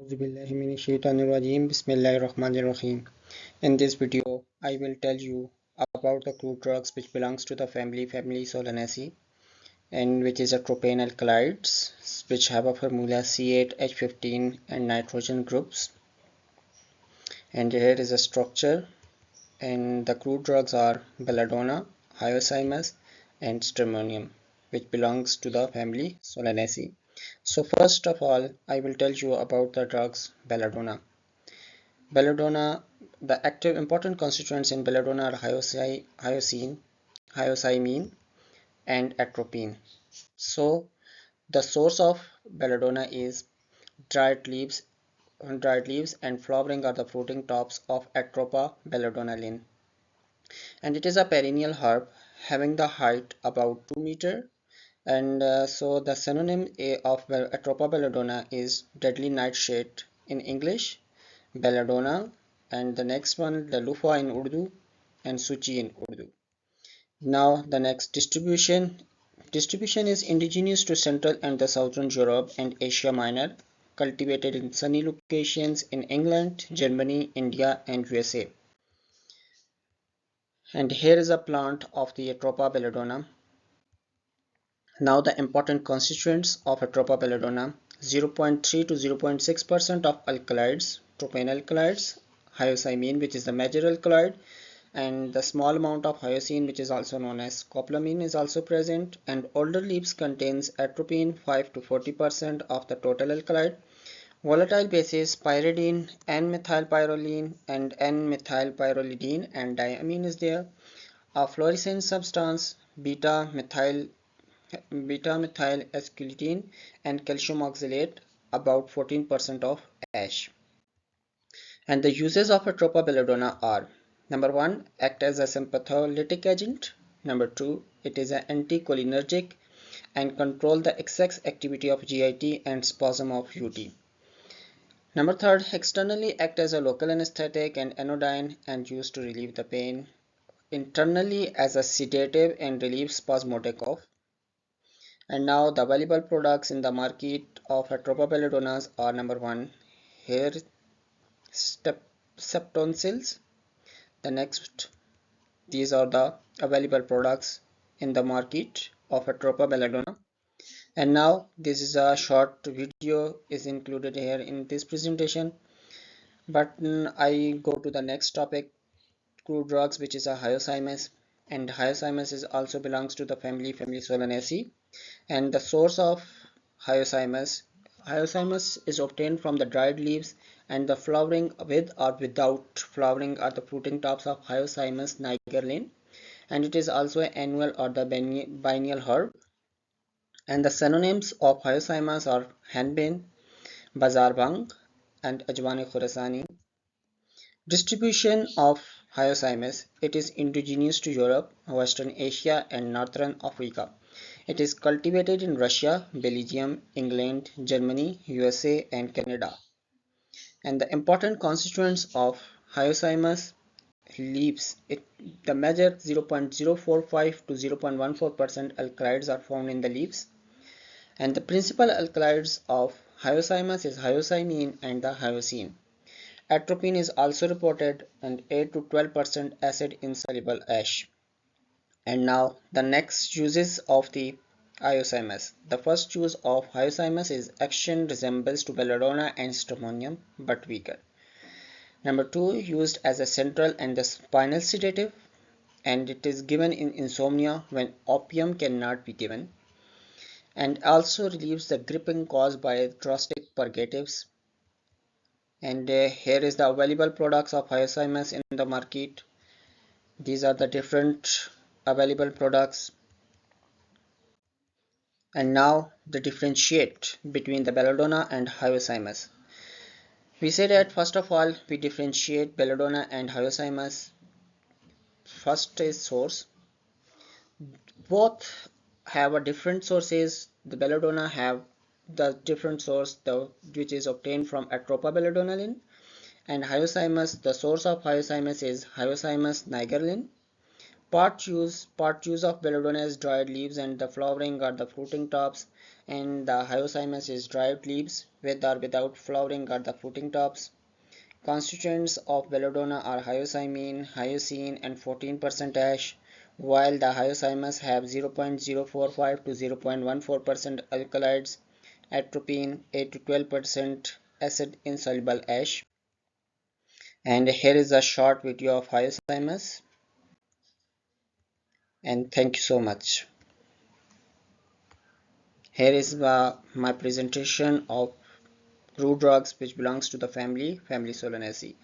Bismillahirrahmanirrahim. In this video, I will tell you about the crude drugs which belongs to the family Solanaceae, and which is a tropane alkalides which have a formula C8H15 and nitrogen groups. And here is a structure, and the crude drugs are Belladonna, Hyosyamus and Stramonium, which belongs to the family Solanaceae. So first of all, I will tell you about the drugs Belladonna. Belladonna, the active important constituents in belladonna are hyoscine, and atropine. So the source of belladonna is dried leaves, and flowering are the fruiting tops of Atropa belladonnalin. And it is a perennial herb having the height about 2 meter. And so the synonym of Atropa belladonna is deadly nightshade in English, Belladonna, and the next one the Lufa in Urdu and Suchi in Urdu. Now the next distribution is indigenous to Central and the Southern Europe and Asia Minor, cultivated in sunny locations in England, Germany, India and USA. And here is a plant of the Atropa belladonna. Now the important constituents of Atropa belladonna: 0.3 to 0.6% of alkalides, tropane alkalides, hyoscine, which is the major alkaloid, and the small amount of hyoscine, which is also known as scopolamine, is also present. And older leaves contains atropine 5 to 40% of the total alkaloid. Volatile bases pyridine, N-methylpyrrolene and N-methylpyrrolidine, and diamine is there. A fluorescent substance beta-methyl acetylene and calcium oxalate, about 14% of ash. And the uses of Atropa belladonna are: number 1, act as a sympatholytic agent; number 2, it is an anticholinergic and control the excess activity of GIT and spasm of UT. Number 3, externally act as a local anesthetic and anodyne and used to relieve the pain; internally as a sedative and relieve spasmodic cough. And now the available products in the market of Atropa belladonnas are: number 1, hair septoncils. The next, these are the available products in the market of Atropa belladonna. And now this is a short video is included here in this presentation, but I go to the next topic, crude drugs, which is a Hyosyamus. And Hyosyamus is also belongs to the family Solanaceae. And the source of Hyosyamus is obtained from the dried leaves, and the flowering with or without flowering are the fruiting tops of Hyosyamus nigerlin, and it is also an annual or the biennial herb. And the synonyms of Hyosyamus are henbane, bazar bhang, and ajwan khorasani. Distribution of Hyosyamus: it is indigenous to Europe, Western Asia and Northern Africa. It is cultivated in Russia, Belgium, England, Germany, USA and Canada. And the important constituents of Hyosyamus leaves: the major 0.045 to 0.14% alkalides are found in the leaves. And the principal alkalides of Hyosyamus is hyoscine and the hyoscine. Atropine is also reported, and 8 to 12% acid insoluble ash. And now the next uses of the Hyosyamus. The first use of Hyosyamus is action resembles to Belladonna and Stramonium but weaker. Number 2, used as a central and the spinal sedative, and it is given in insomnia when opium cannot be given, and also relieves the gripping caused by drastic purgatives. And here is the available products of Hyosyamus in the market. These are the different available products. And now the differentiate between the Belladonna and Hyosyamus. We say that first of all we differentiate Belladonna and Hyosyamus. First is source. Both have a different sources. The Belladonna have the different source which is obtained from Atropa belladonnalin, and Hyosyamus, the source of Hyosyamus is Hyosyamus nigerlin. Part use of belladonna is dried leaves and the flowering or the fruiting tops, and the hyoscyamus is dried leaves with or without flowering or the fruiting tops. Constituents of belladonna are hyoscyamin, hyoscine, and 14% ash, while the hyoscyamus have 0.045 to 0.14% alkaloids, atropine, 8 to 12% acid insoluble ash. And here is a short video of hyoscyamus. And thank you so much. Here is my presentation of crude drugs which belongs to the family Solanaceae.